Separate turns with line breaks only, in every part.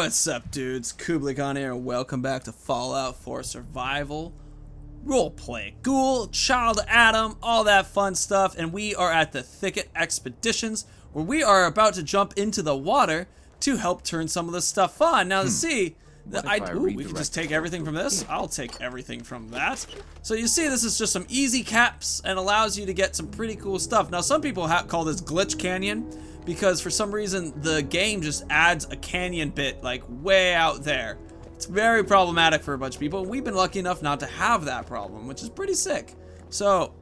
What's up, dudes? Kublik on here. Welcome back to Fallout 4 Survival Roleplay. Ghoul, Child Adam, all that fun stuff. And we are at the Thicket Expeditions, where we are about to jump into the water to help turn some of this stuff on. Now, to see, we can just take everything from this. I'll take everything from that. So you see, this is just some easy caps and allows you to get some pretty cool stuff. Now, some people call this Glitch Canyon, because for some reason the game just adds a canyon bit like way out there. It's very problematic for a bunch of people, and we've been lucky enough not to have that problem, which is pretty sick. So,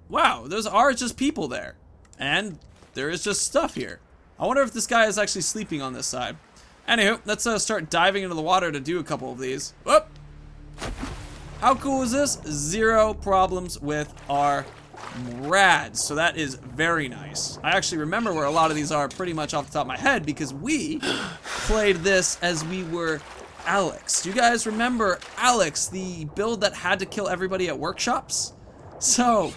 wow, those are just people there, and there is just stuff here. I wonder if this guy is actually sleeping on this side. Anywho, let's start diving into the water to do a couple of these. Whoop! How cool is this? Zero problems with our rads, so that is very nice. I actually remember where a lot of these are pretty much off the top of my head because we played this as we were Alex. Do you guys remember Alex, the build that had to kill everybody at workshops? So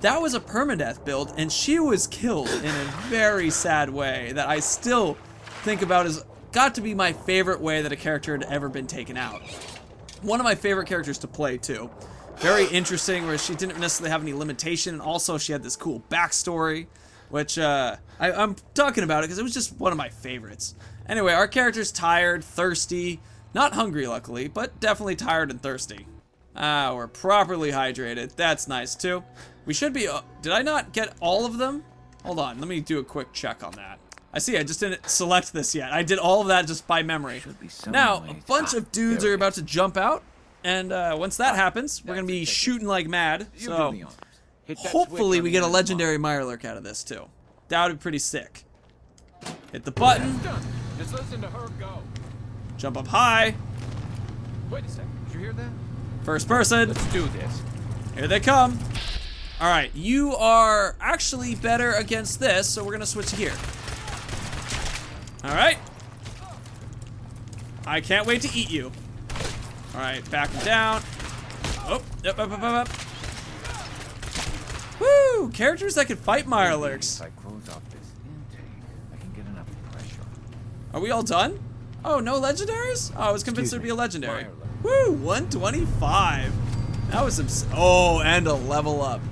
that was a permadeath build, and she was killed in a very sad way that I still think about as got to be my favorite way that a character had ever been taken out. One of my favorite characters to play too. Very interesting, where she didn't necessarily have any limitation, and also she had this cool backstory, which I'm talking about it because it was just one of my favorites. Anyway, our character's tired, thirsty, not hungry luckily, but definitely tired and thirsty. We're properly hydrated. That's nice too. We should be, did I not get all of them? Hold on, let me do a quick check on that. I see, I just didn't select this yet. I did all of that just by memory. Now, a bunch of dudes are about to jump out. And once that happens, we're going to be shooting like mad. So hopefully we get a legendary MIRELURK out of this too. That would be pretty sick. Hit the button.
Just listen to her go.
Jump up high.
Wait a second. Did you hear that?
First person.
Let's do this.
Here they come. All right, you are actually better against this, so we're going to switch to here. All right. I can't wait to eat you. Alright, back and down. Oh, up. Woo! Characters that can fight MIRELURKS.
If I close off this intake, I can get enough pressure.
Are we all done? Oh, no legendaries? Oh, I was convinced there'd be a legendary. Woo! 125. That was some. Oh, and a level up.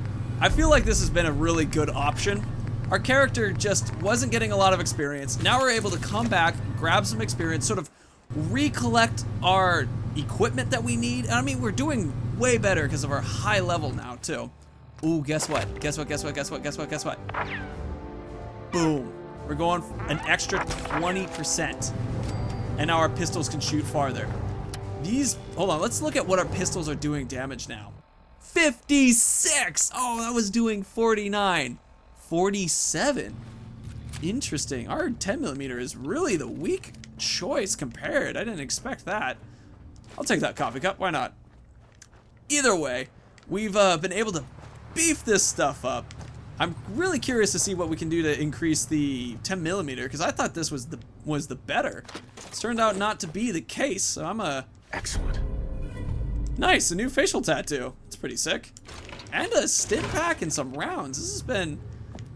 I feel like this has been a really good option. Our character just wasn't getting a lot of experience. Now we're able to come back, grab some experience, sort of recollect our equipment that we need. And I mean, we're doing way better because of our high level now too. Ooh, guess what? Guess what? Boom. We're going an extra 20%. And now our pistols can shoot farther. Hold on, let's look at what our pistols are doing damage now. 56! Oh, that was doing 49. 47. Interesting. Our 10mm is really the weak choice compared. I didn't expect that. I'll take that coffee cup. Why not? Either way, we've been able to beef this stuff up. I'm really curious to see what we can do to increase the 10mm because I thought this was the better. It's turned out not to be the case. So I'm
excellent.
Nice, a new facial tattoo. It's pretty sick. And a stim pack and some rounds. This has been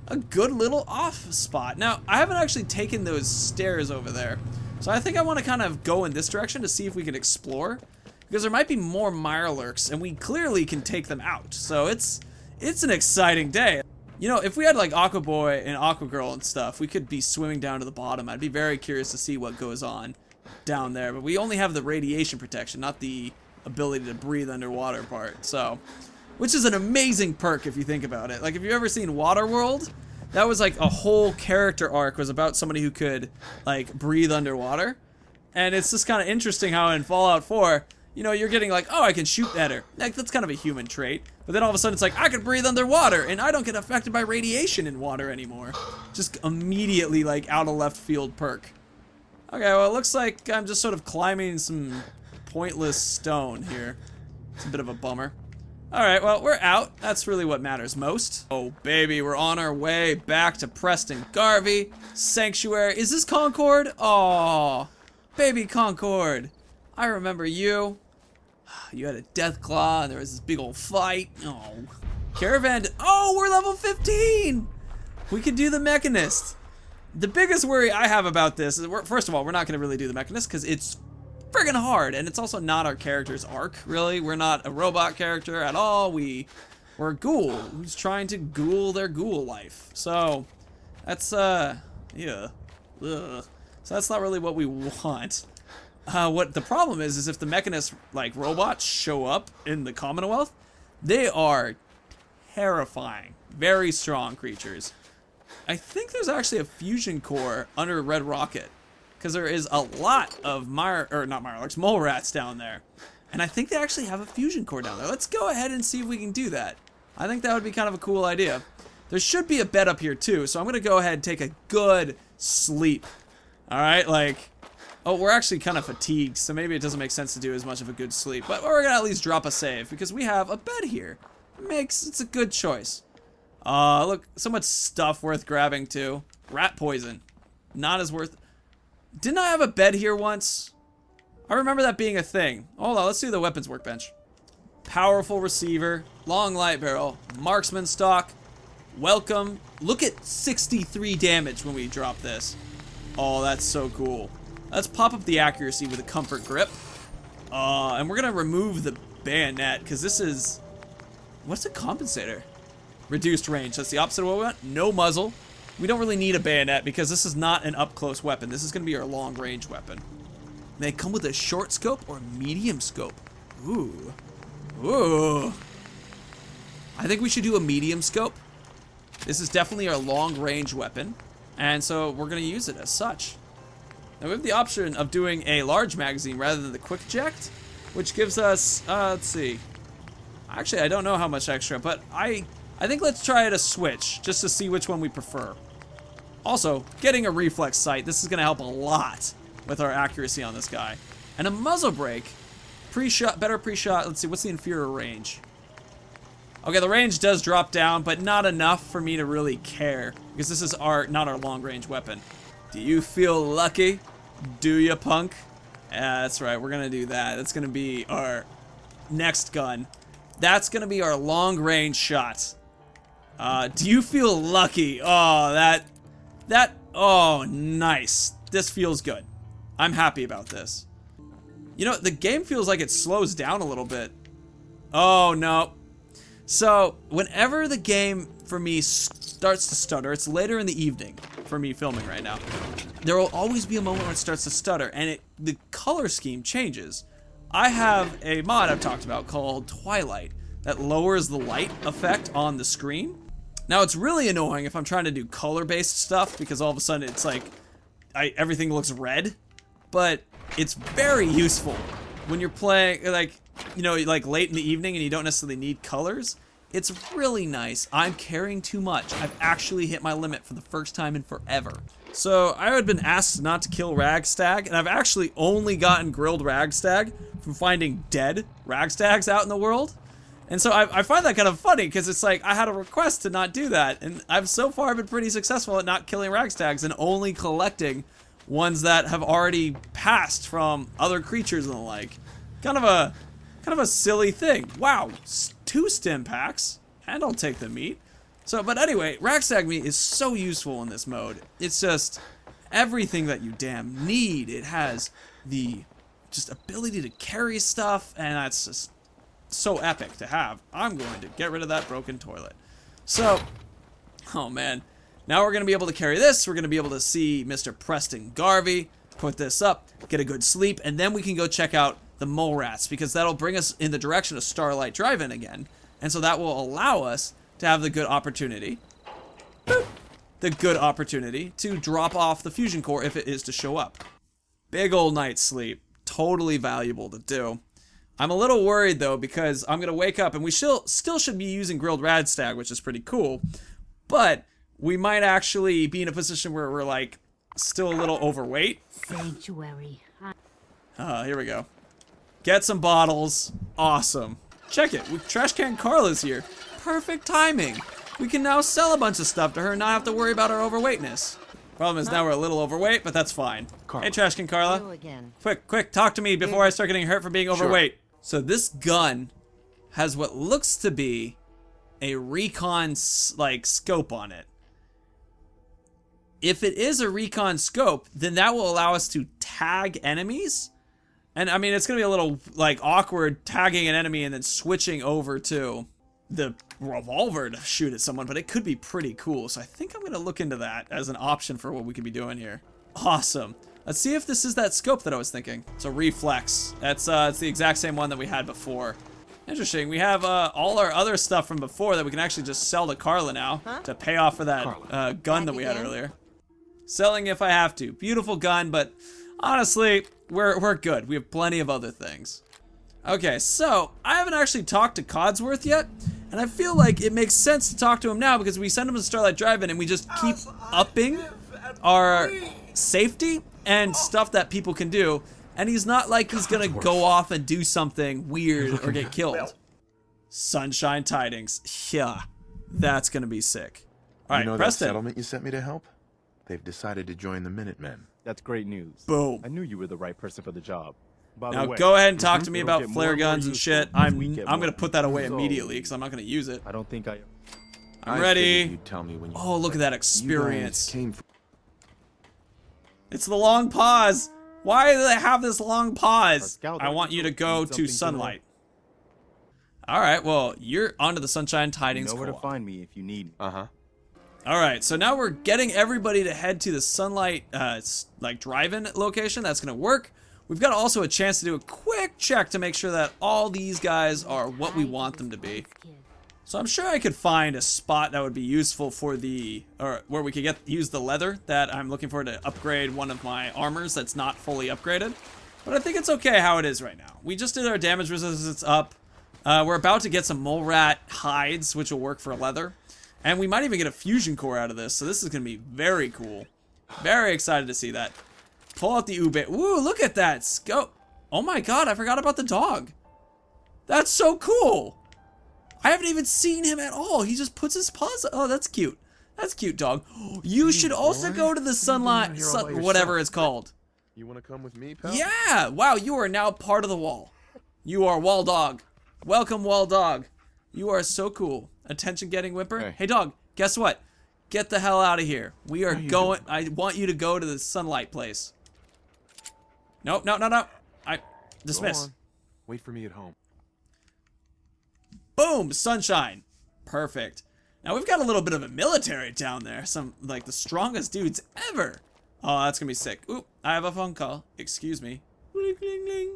a good little off spot. Now, I haven't actually taken those stairs over there. So I think I want to kind of go in this direction to see if we can explore. Because there might be more MIRELURKS, and we clearly can take them out. So it's an exciting day. You know, if we had like Aqua Boy and Aqua Girl and stuff, we could be swimming down to the bottom. I'd be very curious to see what goes on down there. But we only have the radiation protection, not the ability to breathe underwater part. So, which is an amazing perk if you think about it. Like, if you've ever seen Waterworld, that was like a whole character arc was about somebody who could like breathe underwater. And it's just kind of interesting how in Fallout 4, you know, you're getting like, oh, I can shoot better. Like, that's kind of a human trait. But then all of a sudden it's like, I can breathe underwater and I don't get affected by radiation in water anymore. Just immediately like out of left field perk. Okay, well, it looks like I'm just sort of climbing some pointless stone here. It's a bit of a bummer. Alright, well, we're out. That's really what matters most. Oh, baby, we're on our way back to Preston Garvey. Sanctuary. Is this Concord? Aw, baby Concord. I remember you. You had a death claw, and there was this big old fight. Oh. Caravan. Oh, we're level 15! We can do the Mechanist. The biggest worry I have about this is, first of all, we're not going to really do the mechanist because it's friggin' hard, and it's also not our character's arc, really. We're not a robot character at all. We're a ghoul who's trying to ghoul their ghoul life. So, that's, yeah. Ugh. So that's not really what we want. What the problem is if the mechanist, like, robots show up in the Commonwealth, they are terrifying. Very strong creatures. I think there's actually a fusion core under Red Rocket, because there is a lot of mole rats down there. And I think they actually have a fusion core down there. Let's go ahead and see if we can do that. I think that would be kind of a cool idea. There should be a bed up here too, so I'm gonna go ahead and take a good sleep. Alright, like, oh, we're actually kind of fatigued, so maybe it doesn't make sense to do as much of a good sleep, but we're gonna at least drop a save, because we have a bed here. It's a good choice. Look, so much stuff worth grabbing too. Rat poison. Not as worth... Didn't I have a bed here once? I remember that being a thing. Hold on, let's do the weapons workbench. Powerful receiver, long light barrel, marksman stock, welcome. Look at 63 damage when we drop this. Oh, that's so cool. Let's pop up the accuracy with a comfort grip. And we're gonna remove the bayonet, because this is... What's a compensator? Reduced range. That's the opposite of what we want. No muzzle. We don't really need a bayonet because this is not an up-close weapon. This is going to be our long-range weapon. They come with a short scope or medium scope. Ooh. Ooh. I think we should do a medium scope. This is definitely our long-range weapon. And so we're going to use it as such. Now we have the option of doing a large magazine rather than the quick eject, which gives us, let's see. Actually, I don't know how much extra, but I think let's try it a switch, just to see which one we prefer. Also, getting a reflex sight, this is gonna help a lot with our accuracy on this guy. And a muzzle brake, pre-shot, better pre-shot, let's see, what's the inferior range? Okay, the range does drop down, but not enough for me to really care, because this is not our long-range weapon. Do you feel lucky? Do ya, punk? Yeah, that's right, we're gonna do that. That's gonna be our next gun. That's gonna be our long-range shot. Do you feel lucky? Oh, oh, nice. This feels good. I'm happy about this. You know, the game feels like it slows down a little bit. Oh, no. So, whenever the game, for me, starts to stutter, it's later in the evening for me filming right now. There will always be a moment when it starts to stutter, and the color scheme changes. I have a mod I've talked about called Twilight that lowers the light effect on the screen. Now, it's really annoying if I'm trying to do color-based stuff because all of a sudden it's like everything looks red, but it's very useful when you're playing, like, you know, like late in the evening and you don't necessarily need colors. It's really nice. I'm carrying too much. I've actually hit my limit for the first time in forever. So I had been asked not to kill Ragstag, and I've actually only gotten grilled Ragstag from finding dead Ragstags out in the world. And so I find that kind of funny because it's like I had a request to not do that, and I've so far been pretty successful at not killing Ragstags and only collecting ones that have already passed from other creatures and the like. Kind of a silly thing. Wow, 2 stim packs, and I'll take the meat. So, but anyway, Ragstag meat is so useful in this mode. It's just everything that you damn need. It has the just ability to carry stuff, and that's just so epic to have. I'm going to get rid of that broken toilet. So, oh man. Now we're going to be able to carry this. We're going to be able to see Mr. Preston Garvey, put this up, get a good sleep, and then we can go check out the mole rats, because that'll bring us in the direction of Starlight Drive-In again. And so that will allow us to have the good opportunity, to drop off the fusion core if it is to show up. Big old night's sleep. Totally valuable to do. I'm a little worried though, because I'm gonna wake up and we still should be using grilled Ragstag, which is pretty cool, but we might actually be in a position where we're like still a little overweight.
Sanctuary.
Here we go. Get some bottles. Awesome. Check it. Trash Can Carla's here. Perfect timing. We can now sell a bunch of stuff to her and not have to worry about our overweightness. Problem is now we're a little overweight, but that's fine.
Carla.
Hey, Trash Can Carla.
Hello again.
Quick, talk to me before I start getting hurt for being overweight.
Sure.
So this gun has what looks to be a recon like scope on it. if it is a recon scope, then that will allow us to tag enemies. And I mean, it's gonna be a little like awkward tagging an enemy and then switching over to the revolver to shoot at someone, but it could be pretty cool. So I think I'm gonna look into that as an option for what we could be doing here. Awesome. Let's see if this is that scope that I was thinking. It's a reflex. It's the exact same one that we had before. Interesting. We have all our other stuff from before that we can actually just sell to Carla now to pay off for that gun that we had earlier. Selling if I have to. Beautiful gun, but honestly, we're good. We have plenty of other things. Okay, so I haven't actually talked to Codsworth yet, and I feel like it makes sense to talk to him now because we send him to Starlight Drive-In and we just keep upping our safety and stuff that people can do, and he's not like he's gonna go off and do something weird or get killed. Sunshine tidings. Yeah, that's gonna be sick. All right,
you know
Preston.
that settlement you sent me to help? They've decided to join the Minutemen.
That's great news.
Boom.
I knew you were the right person for the job. By
Now
the way,
go ahead and talk to me
it'll
about
get
flare
more and more
guns and
useful
shit.
as we get
I'm
more.
gonna put that away
So,
immediately because I'm not gonna use it.
I don't think
I'm
I
ready.
figured you'd tell me when you
Oh, look at that
You
experience.
guys came from
It's the long pause. Why do they have this long pause?
scout
I want you to go
needs
to
something to
sunlight. All right, well, you're onto the Sunshine
You
Tidings
know where to
co-op.
find me if you need me.
Uh-huh.
All right, so now we're getting everybody to head to the Sunlight, like drive-in location. That's gonna work. We've got also a chance to do a quick check to make sure that all these guys are what we want them to be. So I'm sure I could find a spot that would be useful for or where we could use the leather that I'm looking for to upgrade one of my armors that's not fully upgraded. But I think it's okay how it is right now. We just did our damage resistance up. We're about to get some mole rat hides, which will work for leather. And we might even get a fusion core out of this, so this is gonna be very cool. Very excited to see that. Pull out the ube. Ooh, look at that scope. Oh my god, I forgot about the dog. That's so cool. I haven't even seen him at all. He just puts his paws. Oh, that's cute. That's cute, dog. You should also go to the sunlight,
here all by
whatever
yourself?
it's called.
You want to come with me, pal?
Yeah. Wow, you are now part of the wall. You are wall dog. Welcome, wall dog. You are so cool. Attention getting whimper. Hey, dog, guess what? Get the hell out of here. We are going. I want you to go to the sunlight place. Nope, no. I dismiss.
Go on. Wait for me at home.
Boom, sunshine. Perfect. Now we've got a little bit of a military down there. Some, like, the strongest dudes ever. Oh, that's gonna be sick. Oop, I have a phone call. Excuse me. Bling, bling, bling.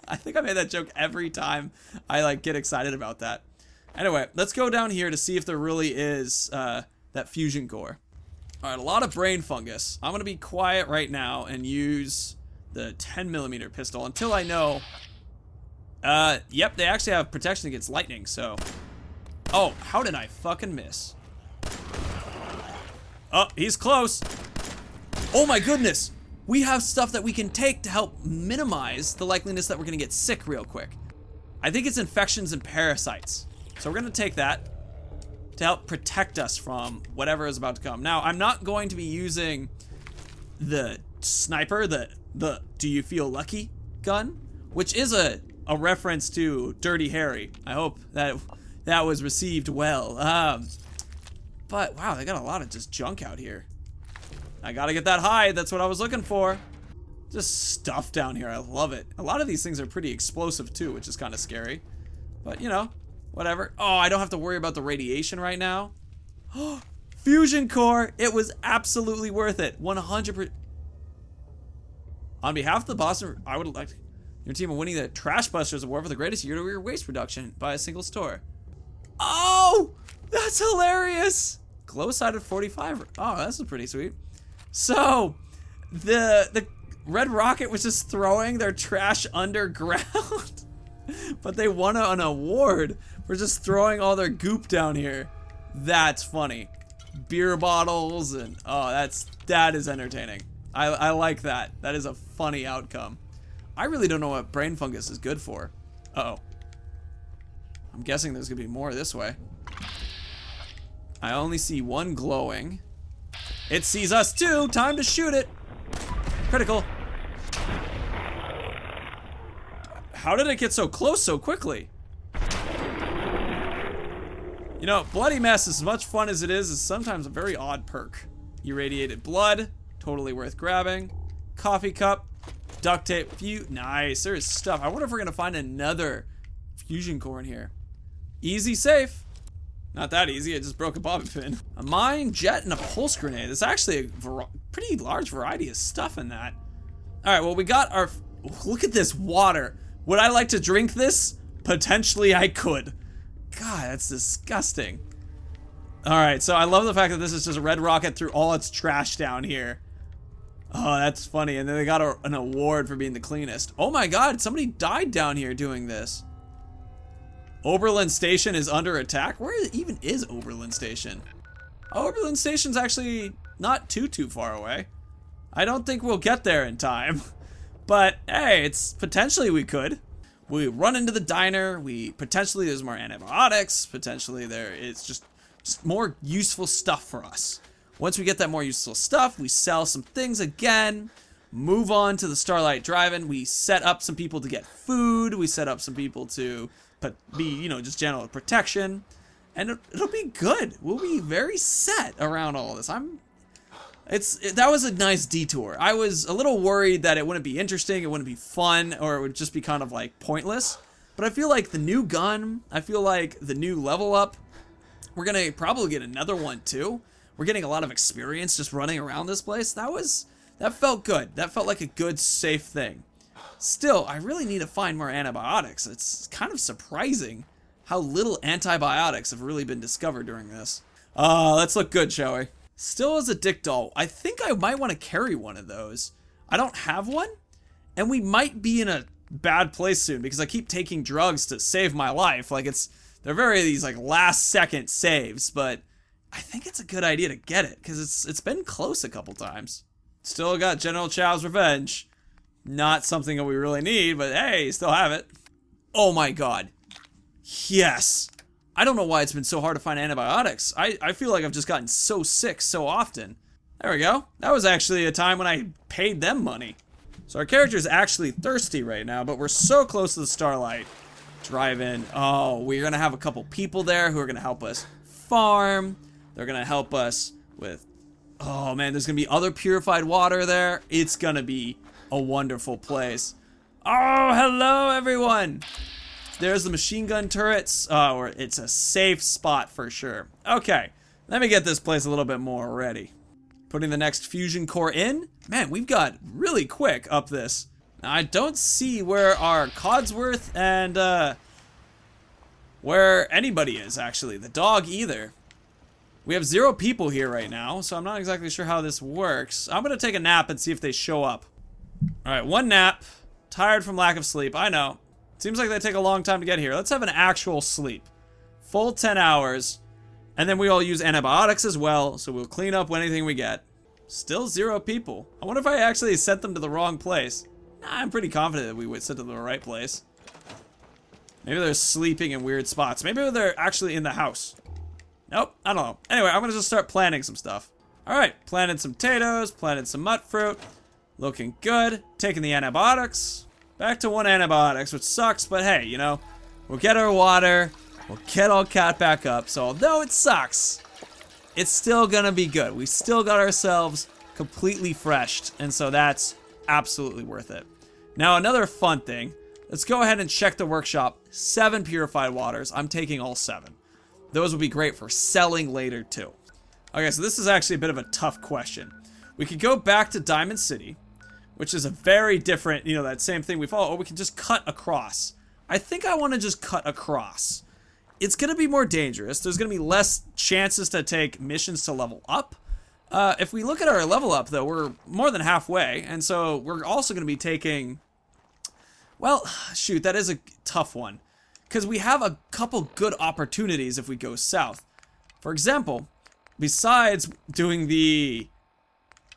I think I made that joke every time I, like, get excited about that. Anyway, let's go down here to see if there really is that fusion core. All right, a lot of brain fungus. I'm gonna be quiet right now and use the 10mm pistol until I know. Yep, they actually have protection against lightning, so. Oh, how did I fucking miss? Oh, he's close. Oh my goodness. We have stuff that we can take to help minimize the likeliness that we're gonna get sick real quick. I think it's infections and parasites. So we're gonna take that to help protect us from whatever is about to come. Now, I'm not going to be using the sniper, the do you feel lucky gun, which is a reference to Dirty Harry. I hope that was received well. But wow, they got a lot of just junk out here. I gotta get that hide, that's what I was looking for. Just stuff down here, I love it. A lot of these things are pretty explosive too, which is kind of scary. But you know, whatever. Oh, I don't have to worry about the radiation right now. Fusion core, it was absolutely worth it. 100%. On behalf of the Boston, I would like your team of winning the Trash Busters Award for the greatest year-to-year waste reduction by a single store. Oh, that's hilarious. Glow-sided 45. Oh, that's pretty sweet. So, the Red Rocket was just throwing their trash underground, but they won an award for just throwing all their goop down here. That's funny. Beer bottles and oh, that is entertaining. I like that. That is a funny outcome. I really don't know what brain fungus is good for. Uh-oh. I'm guessing there's gonna be more this way. I only see one glowing. It sees us too. Time to shoot it. Critical. How did it get so close so quickly? You know, Bloody Mess, as much fun as it is sometimes a very odd perk. Irradiated blood, totally worth grabbing. Coffee cup, duct tape, nice, there is stuff. I wonder if we're gonna find another fusion core in here. Easy safe. Not that easy, I just broke a bobby pin. A mine, jet, and a pulse grenade. There's actually a pretty large variety of stuff in that. Alright, well we got our, look at this water. Would I like to drink this? Potentially I could. God, that's disgusting. Alright, so I love the fact that this is just a red rocket through all its trash down here. Oh, that's funny. And then they got an award for being the cleanest. Oh my god, somebody died down here doing this. Oberlin Station is under attack? Where even is Oberlin Station? Oh, Oberlin Station's actually not too far away. I don't think we'll get there in time. But, hey, it's potentially we could. We run into the diner, potentially there's more antibiotics, potentially it's just more useful stuff for us. Once we get that more useful stuff, we sell some things again, move on to the Starlight Drive-In, we set up some people to get food, we set up some people to be, just general protection, and it'll be good. We'll be very set around all this. That was a nice detour. I was a little worried that it wouldn't be interesting, it wouldn't be fun, or it would just be kind of like pointless. But I feel like the new gun, I feel like the new level up, we're gonna probably get another one too. We're getting a lot of experience just running around this place. That felt good. That felt like a good, safe thing. Still, I really need to find more antibiotics. It's kind of surprising how little antibiotics have really been discovered during this. Let's look good, shall we? Still as a dick doll, I think I might want to carry one of those. I don't have one, and we might be in a bad place soon because I keep taking drugs to save my life. Like they're these like last second saves, but I think it's a good idea to get it because it's been close a couple times. Still got General Chow's Revenge. Not something that we really need, but hey, still have it. Oh my god. Yes. I don't know why it's been so hard to find antibiotics. I feel like I've just gotten so sick so often. There we go. That was actually a time when I paid them money. So our character's actually thirsty right now, but we're so close to the Starlight Drive-In. Oh, we're gonna have a couple people there who are gonna help us farm. They're gonna help us with, oh man, there's gonna be other purified water there. It's gonna be a wonderful place. Oh, hello everyone. There's the machine gun turrets. Or it's a safe spot for sure. Okay, let me get this place a little bit more ready. Putting the next fusion core in. Man, we've got really quick up this. Now, I don't see where our Codsworth and where anybody is actually. The dog either. We have 0 people here right now, so I'm not exactly sure how this works. I'm gonna take a nap and see if they show up. Alright, 1 nap. Tired from lack of sleep, I know. Seems like they take a long time to get here. Let's have an actual sleep. Full 10 hours. And then we all use antibiotics as well, so we'll clean up anything we get. Still 0 people. I wonder if I actually sent them to the wrong place. Nah, I'm pretty confident that we would send them to the right place. Maybe they're sleeping in weird spots. Maybe they're actually in the house. Nope, I don't know. Anyway, I'm gonna just start planting some stuff. Alright, planted some potatoes, planted some mut fruit. Looking good. Taking the antibiotics. Back to 1 antibiotics, which sucks, but hey, we'll get our water. We'll get all cat back up. So although it sucks, it's still gonna be good. We still got ourselves completely freshed, and so that's absolutely worth it. Now another fun thing. Let's go ahead and check the workshop. 7 purified waters. I'm taking all 7. Those would be great for selling later too. Okay, so this is actually a bit of a tough question. We could go back to Diamond City, which is a very different, that same thing we follow, or we can just cut across. I think I want to just cut across. It's going to be more dangerous. There's going to be less chances to take missions to level up. If we look at our level up, though, we're more than halfway, and so we're also going to be taking... Well, shoot, that is a tough one. Because we have a couple good opportunities if we go south. For example, besides doing the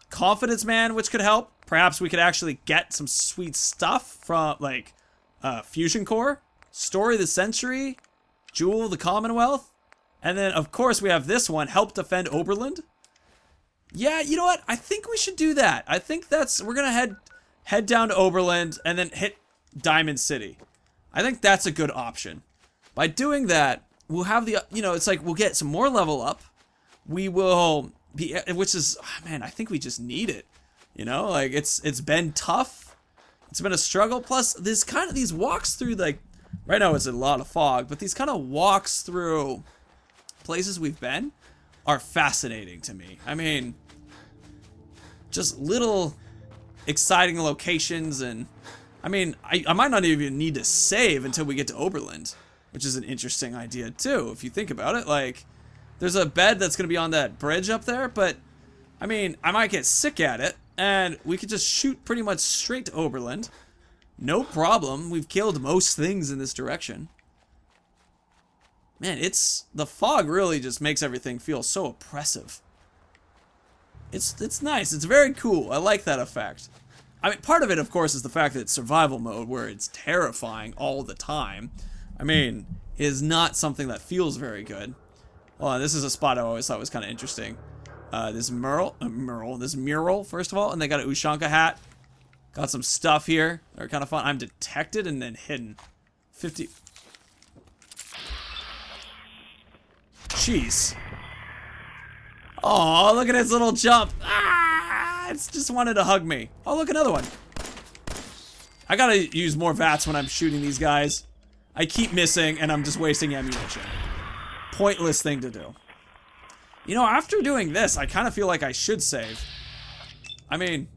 Confidence Man, which could help, perhaps we could actually get some sweet stuff from, like, Fusion Core, Story of the Century, Jewel of the Commonwealth, and then, of course, we have this one, Help Defend Oberland. Yeah, you know what? I think we should do that. I think we're gonna head down to Oberland and then hit Diamond City. I think that's a good option. By doing that, we'll have the, it's like we'll get some more level up. We will which is, man, I think we just need it. You know, like it's been tough. It's been a struggle. Plus, these walks through, like, right now it's a lot of fog, but these kind of walks through places we've been are fascinating to me. I mean, just little exciting locations, and I mean, I might not even need to save until we get to Oberland, which is an interesting idea too, if you think about it. Like, there's a bed that's going to be on that bridge up there, but I mean, I might get sick at it, and we could just shoot pretty much straight to Oberland. No problem. We've killed most things in this direction. Man, the fog really just makes everything feel so oppressive. It's nice. It's very cool. I like that effect. I mean, part of it, of course, is the fact that it's survival mode, where it's terrifying all the time. I mean, it is not something that feels very good. Well, this is a spot I always thought was kind of interesting. This mural, first of all, and they got a Ushanka hat. Got some stuff here. They're kind of fun. I'm detected and then hidden. 50. Jeez. Oh, look at its little jump. Ah, it's just wanted to hug me. Oh, look, another one. I gotta use more VATS when I'm shooting these guys. I keep missing, and I'm just wasting ammunition. Pointless thing to do. You know, after doing this, I kind of feel like I should save. I mean,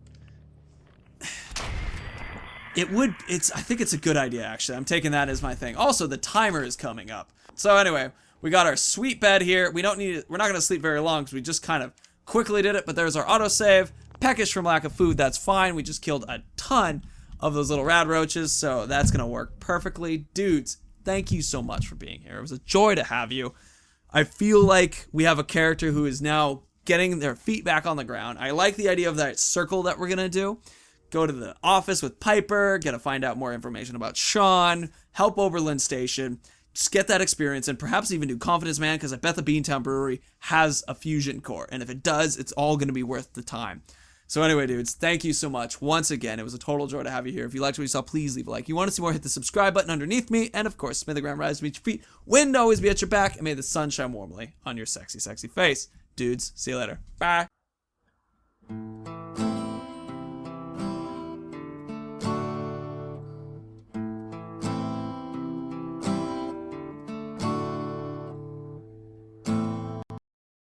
I think it's a good idea, actually. I'm taking that as my thing. Also, the timer is coming up. So anyway, we got our sweet bed here. We don't need it. We're not going to sleep very long because we just kind of quickly did it, but there's our autosave. Peckish from lack of food, that's fine. We just killed a ton of those little rad roaches, so that's going to work perfectly. Dudes, thank you so much for being here. It was a joy to have you. I feel like we have a character who is now getting their feet back on the ground. I like the idea of that circle that we're going to do. Go to the office with Piper, get to find out more information about Sean, help Oberlin Station, just get that experience, and perhaps even do Confidence Man, because I bet the Beantown Brewery has a fusion core, and if it does, it's all going to be worth the time. So anyway, dudes, thank you so much. Once again, it was a total joy to have you here. If you liked what you saw, please leave a like. If you want to see more, hit the subscribe button underneath me, and of course, may the ground rise to meet your feet, wind always be at your back, and may the sun shine warmly on your sexy, sexy face. Dudes, see you later. Bye.